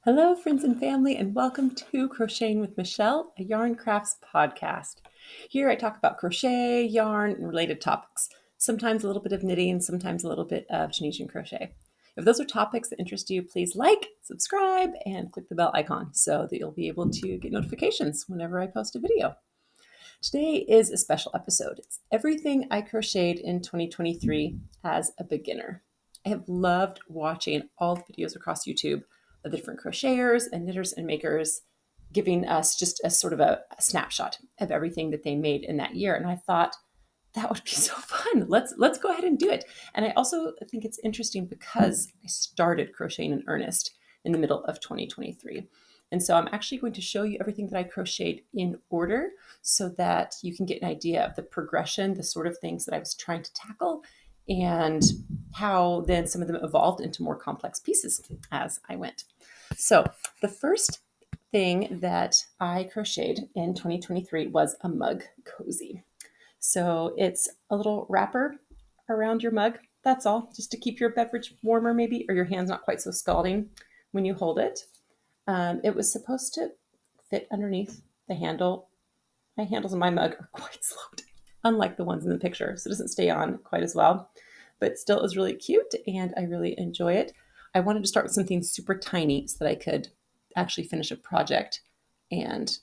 Hello, friends and family, and welcome to Crocheting with Michelle, a yarn crafts podcast. Here I talk about crochet, yarn, and related topics, sometimes a little bit of knitting, sometimes a little bit of Tunisian crochet. If those are topics that interest you, please like, subscribe, and click the bell icon so that you'll be able to get notifications whenever I post a video. Today is a special episode. It's everything I crocheted in 2023 as a beginner. I have loved watching all the videos across YouTube of the different crocheters and knitters and makers giving us just a sort of a snapshot of everything that they made in that year. And I thought that would be so fun. Let's go ahead and do it. And I also think it's interesting because I started crocheting in earnest in the middle of 2023. And so I'm actually going to show you everything that I crocheted in order so that you can get an idea of the progression, the sort of things that I was trying to tackle, and how then some of them evolved into more complex pieces as I went. So the first thing that I crocheted in 2023 was a mug cozy. So it's a little wrapper around your mug. That's all, just to keep your beverage warmer maybe, or your hands not quite so scalding when you hold it. It was supposed to fit underneath the handle. My handles on my mug are quite sloped, unlike the ones in the picture, so it doesn't stay on quite as well, but still is really cute and I really enjoy it. I wanted to start with something super tiny so that I could actually finish a project and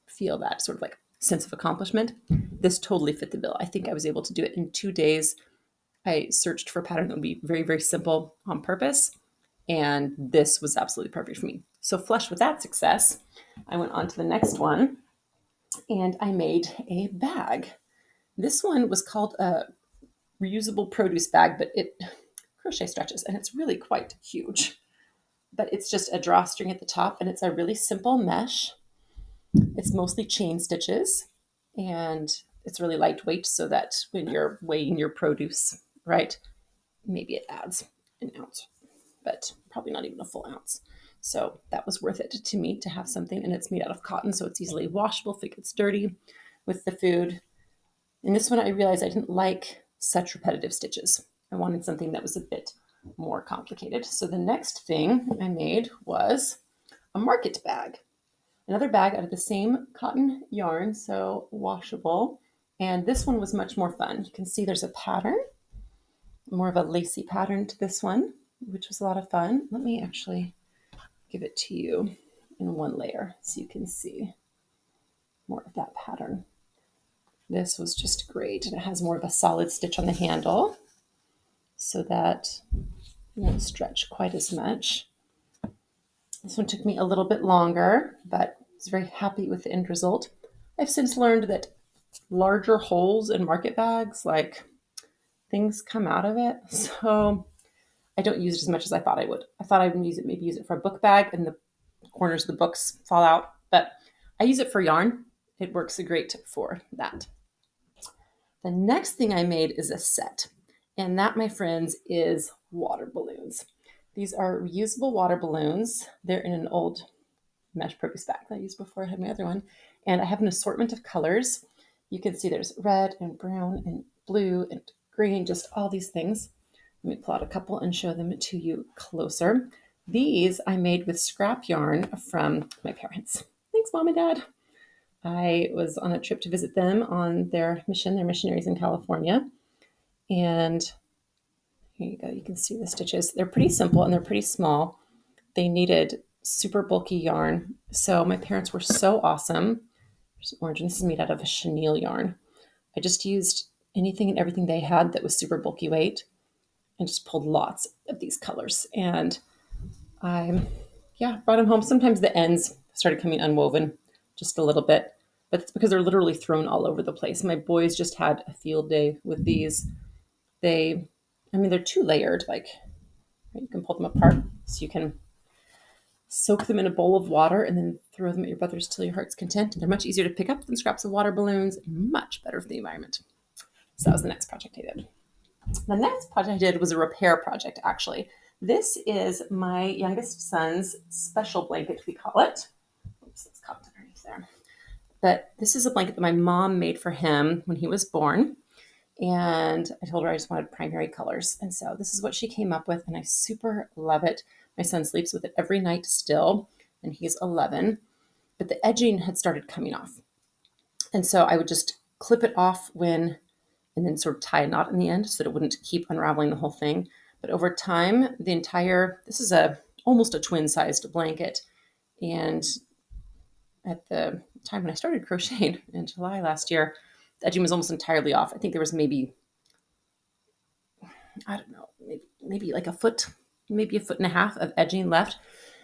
feel that sort of like sense of accomplishment. This totally fit the bill. I think I was able to do it in 2 days. I searched for a pattern that would be very, very simple on purpose, and this was absolutely perfect for me. So flush with that success, I went on to the next one and I made a bag. This one was called a reusable produce bag, but it crochet stretches and it's really quite huge. But it's just a drawstring at the top and it's a really simple mesh. It's mostly chain stitches and it's really lightweight so that when you're weighing your produce, right, maybe it adds an ounce, but probably not even a full ounce. So that was worth it to me to have something, and it's made out of cotton, so it's easily washable if it gets dirty with the food. In this one, I realized I didn't like such repetitive stitches. I wanted something that was a bit more complicated. So the next thing I made was a market bag. Another bag out of the same cotton yarn, so washable. And this one was much more fun. You can see there's a pattern, more of a lacy pattern to this one, which was a lot of fun. Let me actually give it to you in one layer so you can see more of that pattern. This was just great, and it has more of a solid stitch on the handle so that it won't stretch quite as much. This one took me a little bit longer, but I was very happy with the end result. I've since learned that larger holes in market bags, like things come out of it, so I don't use it as much as I thought I would. I thought I would maybe use it for a book bag and the corners of the books fall out, but I use it for yarn. It works great for that. The next thing I made is a set, and that, my friends, is water balloons. These are reusable water balloons. They're in an old mesh produce bag that I used before I had my other one, and I have an assortment of colors. You can see there's red and brown and blue and green, just all these things. Let me pull out a couple and show them to you closer. These I made with scrap yarn from my parents. Thanks, Mom and Dad. I was on a trip to visit them on their mission. They're missionaries in California. And here you go. You can see the stitches. They're pretty simple and they're pretty small. They needed super bulky yarn. So my parents were so awesome. There's orange, and this is made out of a chenille yarn. I just used anything and everything they had that was super bulky weight and just pulled lots of these colors. And I, brought them home. Sometimes the ends started coming unwoven just a little bit, but it's because they're literally thrown all over the place. My boys just had a field day with these. They're 2-layered, like you can pull them apart so you can soak them in a bowl of water and then throw them at your brothers till your heart's content. They're much easier to pick up than scraps of water balloons and much better for the environment. So that was the next project I did. The next project I did was a repair project, actually. This is my youngest son's special blanket, we call it. Oops, it's caught underneath there. But this is a blanket that my mom made for him when he was born. And I told her I just wanted primary colors. And so this is what she came up with, and I super love it. My son sleeps with it every night still, and he's 11. But the edging had started coming off. And so I would just clip it off and then sort of tie a knot in the end so that it wouldn't keep unraveling the whole thing. But over time, this is almost a twin-sized blanket. And at the time when I started crocheting in July last year, the edging was almost entirely off. I think there was maybe, I don't know, maybe like maybe a foot and a half of edging left.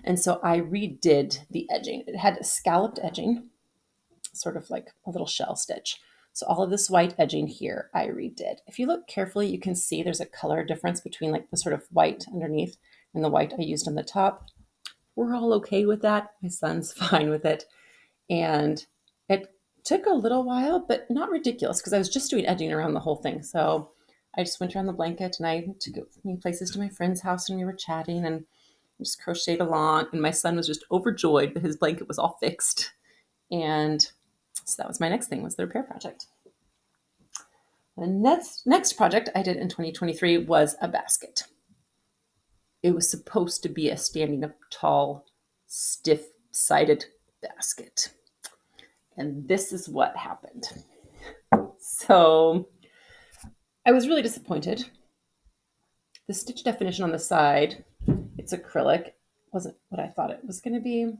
And so I redid the edging. It had scalloped edging, sort of like a little shell stitch. So all of this white edging here, I redid. If you look carefully, you can see there's a color difference between like the sort of white underneath and the white I used on the top. We're all okay with that. My son's fine with it. And it took a little while, but not ridiculous because I was just doing edging around the whole thing. So I just went around the blanket and I took it with me places to my friend's house and we were chatting and just crocheted along. And my son was just overjoyed that his blanket was all fixed. And so that was my next thing, was the repair project. The next project I did in 2023 was a basket. It was supposed to be a standing up tall, stiff-sided basket. And this is what happened. So I was really disappointed. The stitch definition on the side, it's acrylic, wasn't what I thought it was going to be.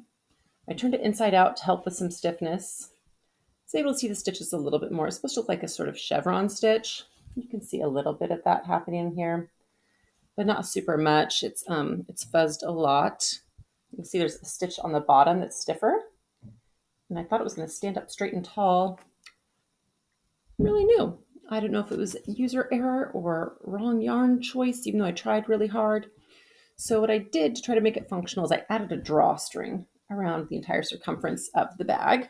I turned it inside out to help with some stiffness. I was able to see the stitches a little bit more. It's supposed to look like a sort of chevron stitch. You can see a little bit of that happening here, but not super much. It's fuzzed a lot. You can see there's a stitch on the bottom that's stiffer. And I thought it was going to stand up straight and tall. Really new. I don't know if it was user error or wrong yarn choice, even though I tried really hard. So what I did to try to make it functional is I added a drawstring around the entire circumference of the bag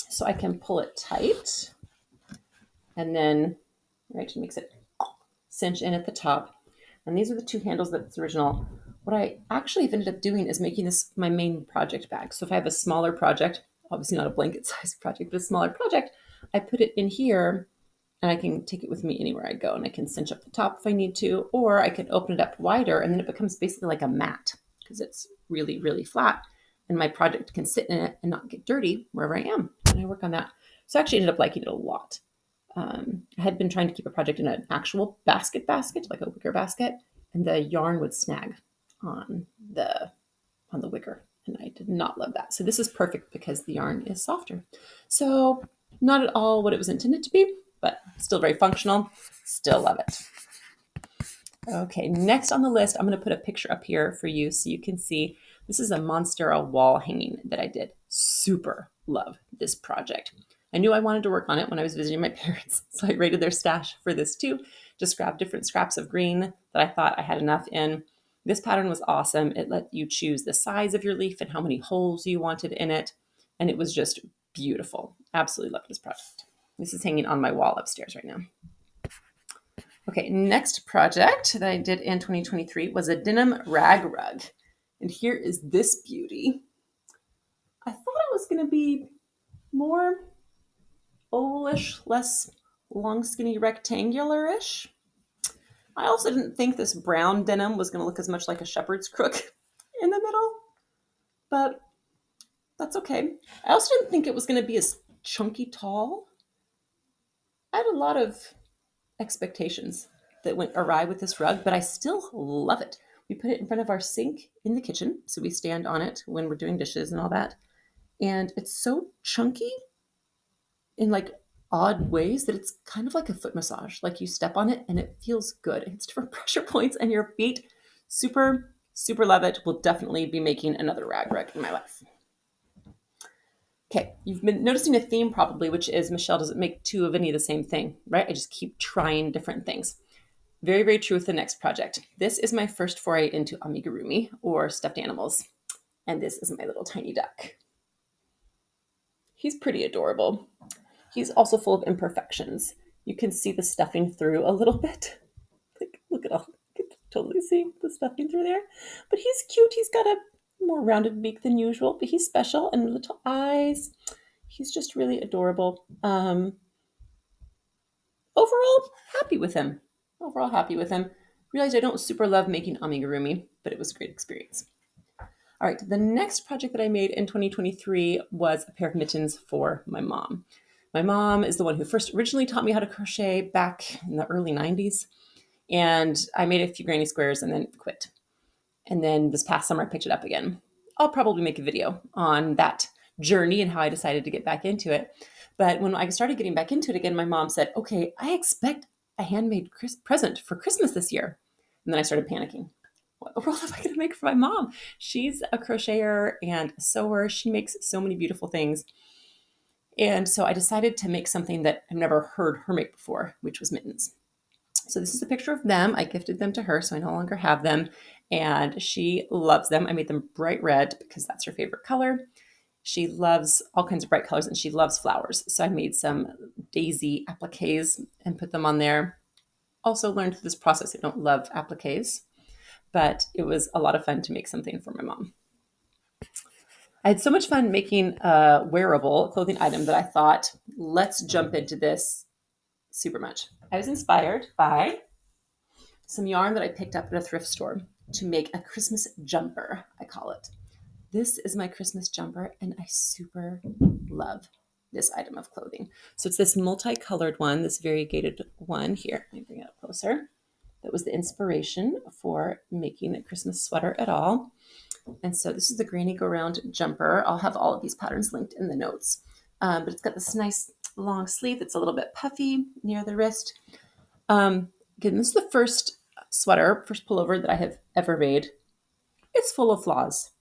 so I can pull it tight. And then, right, it makes it cinch in at the top. And these are the two handles that's original. What I actually have ended up doing is making this my main project bag. So if I have a smaller project, obviously not a blanket size project, but a smaller project, I put it in here and I can take it with me anywhere I go, and I can cinch up the top if I need to, or I can open it up wider and then it becomes basically like a mat because it's really, really flat and my project can sit in it and not get dirty wherever I am. And I work on that. So I actually ended up liking it a lot. I had been trying to keep a project in an actual basket, like a wicker basket, and the yarn would snag on the wicker, and I did not love that. So this is perfect because the yarn is softer. So not at all what it was intended to be, but still very functional. Still love it. Okay, next on the list, I'm going to put a picture up here for you so you can see. This is a Monstera wall hanging that I did. Super love this project. I knew I wanted to work on it when I was visiting my parents, so I raided their stash for this too. Just grabbed different scraps of green that I thought I had enough in. This pattern was awesome. It let you choose the size of your leaf and how many holes you wanted in it, and it was just beautiful. Absolutely loved this project. This is hanging on my wall upstairs right now. Okay, next project that I did in 2023 was a denim rag rug. And here is this beauty. I thought it was going to be more ovalish, less long, skinny, rectangular-ish. I also didn't think this brown denim was going to look as much like a shepherd's crook in the middle, but that's okay. I also didn't think it was going to be as chunky tall. I had a lot of expectations that went awry with this rug, but I still love it. We put it in front of our sink in the kitchen, so we stand on it when we're doing dishes and all that. And it's so chunky in like odd ways that it's kind of like a foot massage. Like you step on it and it feels good. It hits different pressure points and your feet. Super, super love it. Will definitely be making another rag rug in my life. Okay, you've been noticing a theme probably, which is, Michelle, doesn't make two of any of the same thing, right? I just keep trying different things. Very, very true with the next project. This is my first foray into amigurumi, or stuffed animals. And this is my little tiny duck. He's pretty adorable. He's also full of imperfections. You can see the stuffing through a little bit. Like, look at all, you can totally see the stuffing through there. But he's cute. He's got a more rounded beak than usual, but he's special, and little eyes. He's just really adorable. Overall, happy with him. realized I don't super love making amigurumi, but it was a great experience. All right, the next project that I made in 2023 was a pair of mittens for my mom. My mom is the one who first originally taught me how to crochet back in the early 90s. And I made a few granny squares and then quit. And then this past summer, I picked it up again. I'll probably make a video on that journey and how I decided to get back into it. But when I started getting back into it again, my mom said, okay, I expect a handmade present for Christmas this year. And then I started panicking. What the world am I going to make for my mom? She's a crocheter and a sewer. She makes so many beautiful things. And so I decided to make something that I've never heard her make before, which was mittens. So this is a picture of them. I gifted them to her, so I no longer have them. And she loves them. I made them bright red because that's her favorite color. She loves all kinds of bright colors and she loves flowers. So I made some daisy appliques and put them on there. Also learned through this process I don't love appliques, but it was a lot of fun to make something for my mom. I had so much fun making a wearable clothing item that I thought, let's jump into this super much. I was inspired by some yarn that I picked up at a thrift store to make a Christmas jumper, I call it. This is my Christmas jumper, and I super love this item of clothing. So it's this multicolored one, this variegated one here. Let me bring it up closer. That was the inspiration for making a Christmas sweater at all. And so this is the Granny Go Round jumper. I'll have all of these patterns linked in the notes. But it's got this nice long sleeve that's a little bit puffy near the wrist. Again, this is the first pullover that I have ever made. It's full of flaws.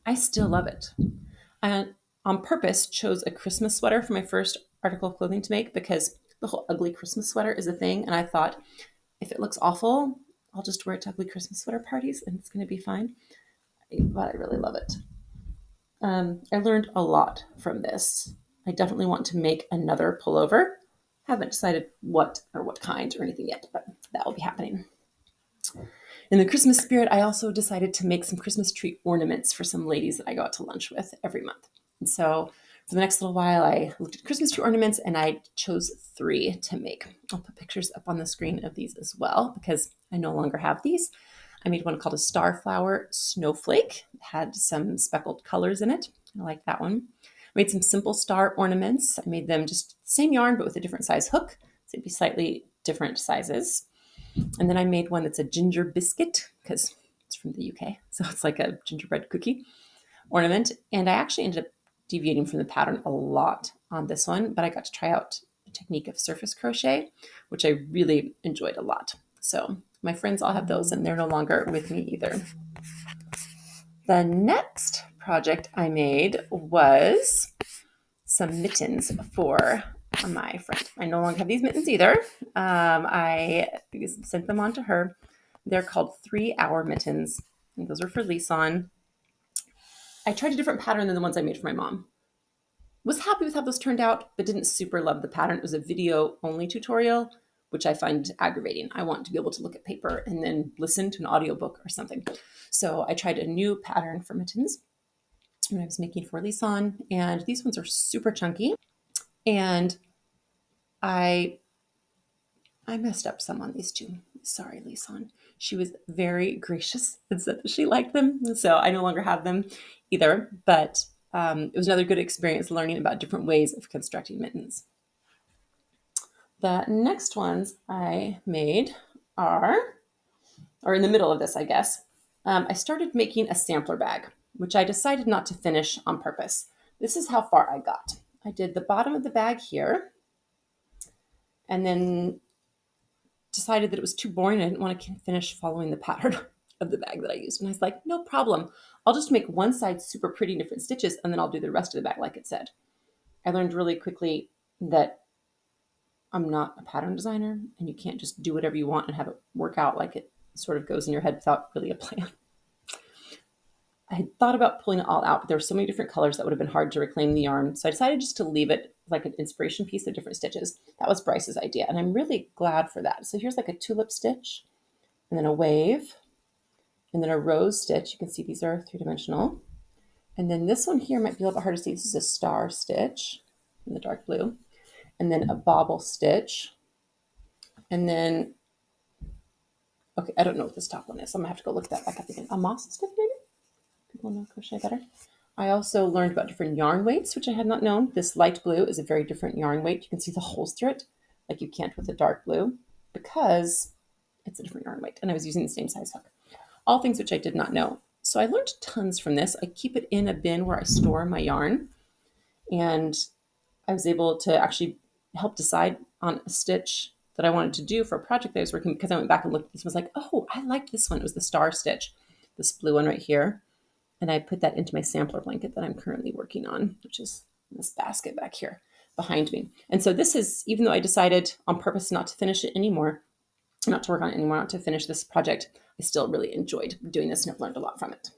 I still love it. I, on purpose, chose a Christmas sweater for my first article of clothing to make because the whole ugly Christmas sweater is a thing. And I thought, if it looks awful, I'll just wear it to ugly Christmas sweater parties and it's going to be fine. But I really love it. I learned a lot from this. I definitely want to make another pullover. Haven't decided what kind or anything yet, but that will be happening. In the Christmas spirit, I also decided to make some Christmas tree ornaments for some ladies that I go out to lunch with every month. And so for the next little while, I looked at Christmas tree ornaments and I chose 3 to make. I'll put pictures up on the screen of these as well because I no longer have these. I made one called a Starflower Snowflake. It had some speckled colors in it. I like that one. I made some simple star ornaments. I made them just the same yarn, but with a different size hook. So it'd be slightly different sizes. And then I made one that's a ginger biscuit because it's from the UK. So it's like a gingerbread cookie ornament. And I actually ended up deviating from the pattern a lot on this one, but I got to try out the technique of surface crochet, which I really enjoyed a lot. So my friends all have those and they're no longer with me either. The next project I made was some mittens for my friend. I no longer have these mittens either. I sent them on to her. They're called 3-hour mittens. And those were for Lisan. I tried a different pattern than the ones I made for my mom. Was happy with how those turned out, but didn't super love the pattern. It was a video only tutorial, which I find aggravating. I want to be able to look at paper and then listen to an audiobook or something. So I tried a new pattern for mittens when I was making for Lisan, and these ones are super chunky. And I messed up some on these too. Sorry, Lisan. She was very gracious and said that she liked them. So I no longer have them either. But it was another good experience learning about different ways of constructing mittens. The next ones I made are in the middle of this, I guess. I started making a sampler bag, which I decided not to finish on purpose. This is how far I got. I did the bottom of the bag here, and then decided that it was too boring. I didn't want to finish following the pattern of the bag that I used. And I was like, no problem. I'll just make one side super pretty in different stitches, and then I'll do the rest of the bag like it said. I learned really quickly that I'm not a pattern designer, and you can't just do whatever you want and have it work out like it sort of goes in your head without really a plan. I had thought about pulling it all out, but there were so many different colors that would have been hard to reclaim the yarn. So I decided just to leave it like an inspiration piece of different stitches. That was Bryce's idea, and I'm really glad for that. So here's like a tulip stitch, and then a wave, and then a rose stitch. You can see these are 3-dimensional. And then this one here might be a little bit hard to see. This is a star stitch in the dark blue, and then a bobble stitch, and then Okay, I don't know what this top one is. So I'm gonna have to go look that back up again. A moss stick, maybe? People know crochet better. I also learned about different yarn weights, which I had not known. This light blue is a very different yarn weight. You can see the holes through it, like you can't with the dark blue, because it's a different yarn weight. And I was using the same size hook. All things which I did not know. So I learned tons from this. I keep it in a bin where I store my yarn. And I was able to actually help decide on a stitch that I wanted to do for a project that I was working, because I went back and looked at this and was like, oh, I liked this one. It was the star stitch, this blue one right here. And I put that into my sampler blanket that I'm currently working on, which is this basket back here behind me. And so this is, even though I decided on purpose not to finish it anymore, not to work on it anymore, not to finish this project, I still really enjoyed doing this and have learned a lot from it.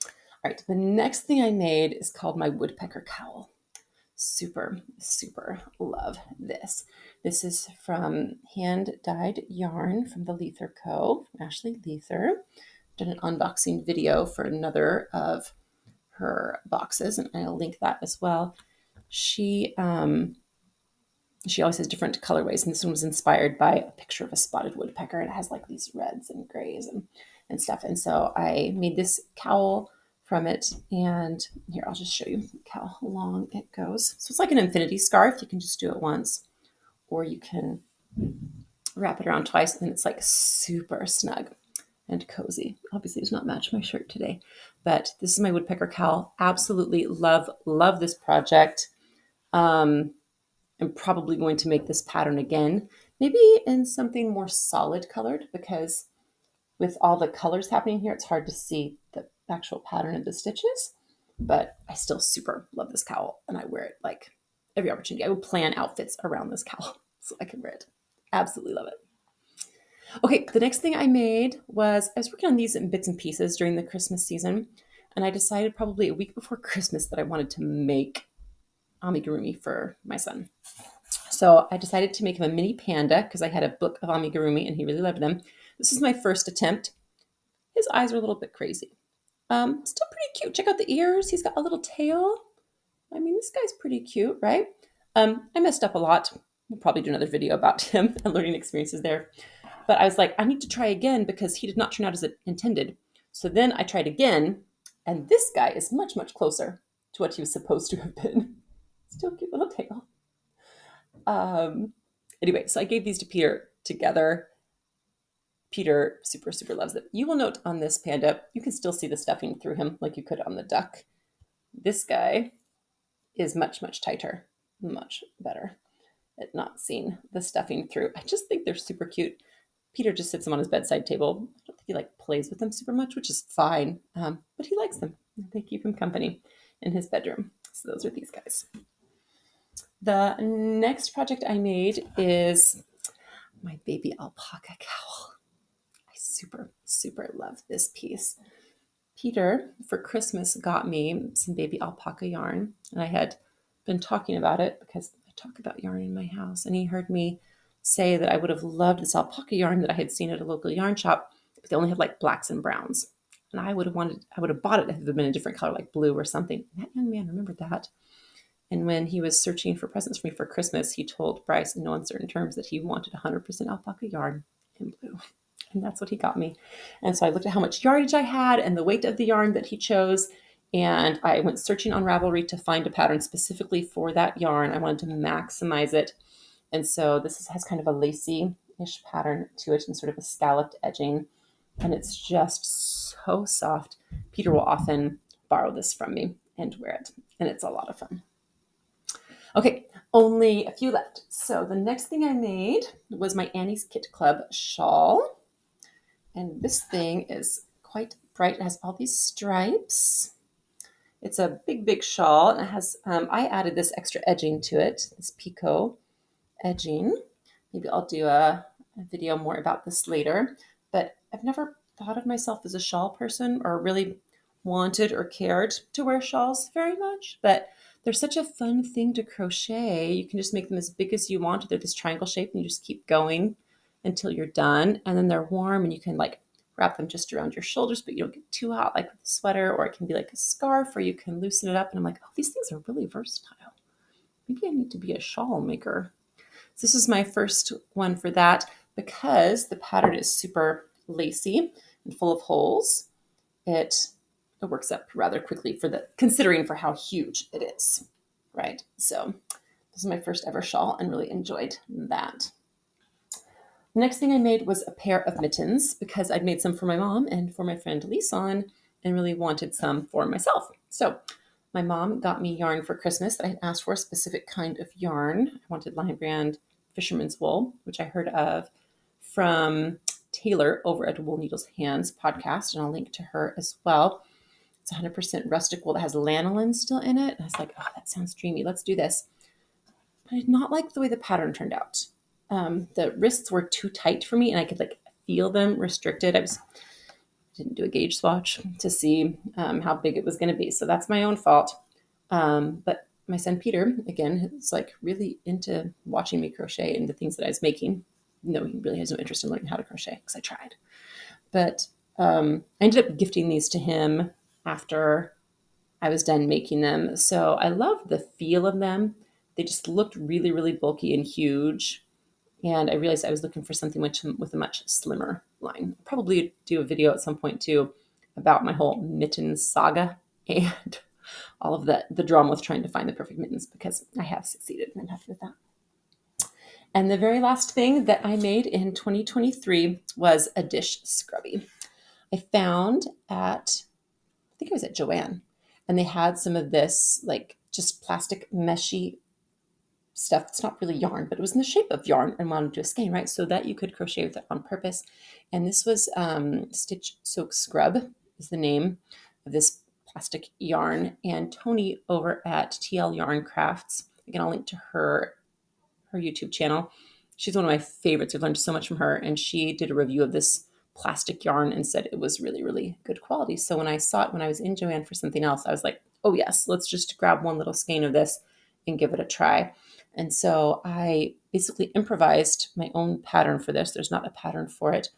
All right, the next thing I made is called my Woodpecker Cowl. Super, super love this. This is from hand-dyed yarn from the Lether Co., Ashley Lether. Did an unboxing video for another of her boxes, and I'll link that as well. She always has different colorways, and this one was inspired by a picture of a spotted woodpecker, and it has like these reds and grays and stuff. And so I made this cowl from it, and here, I'll just show you how long it goes. So it's like an infinity scarf. You can just do it once, or you can wrap it around twice, and it's like super snug and cozy. Obviously, it does not match my shirt today, but this is my Woodpecker Cowl. Absolutely love this project. I'm probably going to make this pattern again, maybe in something more solid colored, because with all the colors happening here, it's hard to see the actual pattern of the stitches, but I still super love this cowl, and I wear it like every opportunity. I would plan outfits around this cowl so I can wear it. Absolutely love it. Okay, the next thing I made was, I was working on these in bits and pieces during the Christmas season, and I decided probably a week before Christmas that I wanted to make amigurumi for my son. So I decided to make him a mini panda because I had a book of amigurumi and he really loved them. This is my first attempt. His eyes are a little bit crazy. Still pretty cute. Check out the ears. He's got a little tail. I mean, this guy's pretty cute, right? I messed up a lot. We'll probably do another video about him and learning experiences there. But I was like, I need to try again because he did not turn out as intended. So then I tried again, and this guy is much, much closer to what he was supposed to have been. Still cute little tail. Anyway, so I gave these to Peter together. Peter super, super loves it. You will note on this panda, you can still see the stuffing through him like you could on the duck. This guy is much, much tighter, much better at not seeing the stuffing through. I just think they're super cute. Peter just sits them on his bedside table. I don't think he like plays with them super much, which is fine, but he likes them. They keep him company in his bedroom. So those are these guys. The next project I made is my baby alpaca cowl. I super, super love this piece. Peter, for Christmas, got me some baby alpaca yarn, and I had been talking about it because I talk about yarn in my house, and he heard me say that I would have loved this alpaca yarn that I had seen at a local yarn shop, but they only had like blacks and browns. And I would have bought it if it had been a different color, like blue or something. And that young man remembered that. And when he was searching for presents for me for Christmas, he told Bryce in no uncertain terms that he wanted 100% alpaca yarn in blue. And that's what he got me. And so I looked at how much yardage I had and the weight of the yarn that he chose. And I went searching on Ravelry to find a pattern specifically for that yarn. I wanted to maximize it. And so this has kind of a lacy-ish pattern to it and sort of a scalloped edging. And it's just so soft. Peter will often borrow this from me and wear it. And it's a lot of fun. Okay, only a few left. So the next thing I made was my Annie's Kit Club shawl. And this thing is quite bright. It has all these stripes. It's a big, big shawl. And it has, I added this extra edging to it, this picot edging. Maybe I'll do a video more about this later. But I've never thought of myself as a shawl person or really wanted or cared to wear shawls very much. But they're such a fun thing to crochet. You can just make them as big as you want. They're this triangle shape and you just keep going until you're done. And then they're warm and you can like wrap them just around your shoulders, but you don't get too hot like with a sweater, or it can be like a scarf, or you can loosen it up. And I'm like, oh, these things are really versatile. Maybe I need to be a shawl maker. So this is my first one for that. because the pattern is super lacy and full of holes, it works up rather quickly considering for how huge it is, right? So this is my first ever shawl and really enjoyed that. The next thing I made was a pair of mittens because I'd made some for my mom and for my friend Lisan and really wanted some for myself. So my mom got me yarn for Christmas that I had asked for, a specific kind of yarn. I wanted Lion Brand Fisherman's Wool, which I heard of from Taylor over at Wool Needles Hands podcast, and I'll link to her as well. It's 100% rustic wool that has lanolin still in it. And I was like, oh, that sounds dreamy. Let's do this. But I did not like the way the pattern turned out. The wrists were too tight for me and I could feel them restricted. I didn't do a gauge swatch to see how big it was going to be. So that's my own fault. But my son Peter, again, is really into watching me crochet and the things that I was making. No, he really has no interest in learning how to crochet because I tried. But I ended up gifting these to him after I was done making them. So I love the feel of them. They just looked really, really bulky and huge. And I realized I was looking for something with a much slimmer line. I'll probably do a video at some point too about my whole mittens saga and all of the drama with trying to find the perfect mittens, because I have succeeded and I'm happy with that. And the very last thing that I made in 2023 was a dish scrubby. I found I think it was at Joann, and they had some of this just plastic meshy stuff. It's not really yarn, but it was in the shape of yarn and wanted to do a skein, right? So that you could crochet with it on purpose. And this was Stitch Soak Scrub is the name of this plastic yarn. And Tony over at TL Yarn Crafts, again, I'll link to her YouTube channel. She's one of my favorites. I've learned so much from her. And she did a review of this plastic yarn and said it was really, really good quality. So when I saw it when I was in Joann for something else, I was like, oh yes, let's just grab one little skein of this and give it a try. And so I basically improvised my own pattern for this. There's not a pattern for it,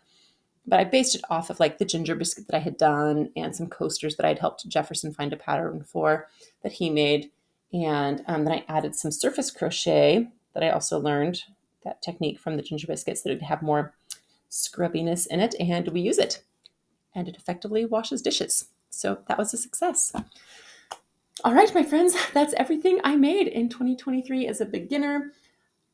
but I based it off of the ginger biscuit that I had done and some coasters that I'd helped Jefferson find a pattern for that he made. And then I added some surface crochet that I also learned that technique from the ginger biscuits that would have more scrubbiness in it, and we use it. And it effectively washes dishes. So that was a success. All right, my friends, that's everything I made in 2023 as a beginner.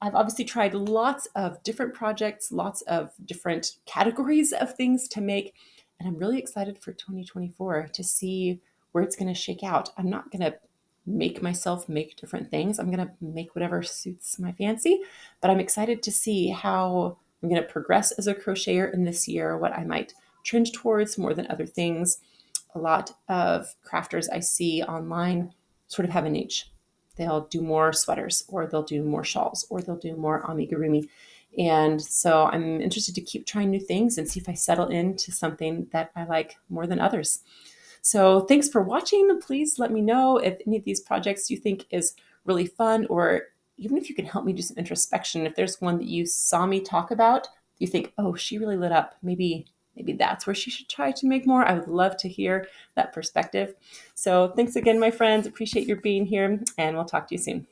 I've obviously tried lots of different projects, lots of different categories of things to make, and I'm really excited for 2024 to see where it's going to shake out. I'm not going to make myself make different things. I'm going to make whatever suits my fancy, but I'm excited to see how I'm going to progress as a crocheter in this year, what I might trend towards more than other things. A lot of crafters I see online sort of have a niche. They'll do more sweaters, or they'll do more shawls, or they'll do more amigurumi. And so I'm interested to keep trying new things and see if I settle into something that I like more than others. So thanks for watching. Please let me know if any of these projects you think is really fun, or even if you can help me do some introspection. If there's one that you saw me talk about, you think, oh, she really lit up. Maybe that's where she should try to make more. I would love to hear that perspective. So thanks again, my friends. Appreciate your being here, and we'll talk to you soon.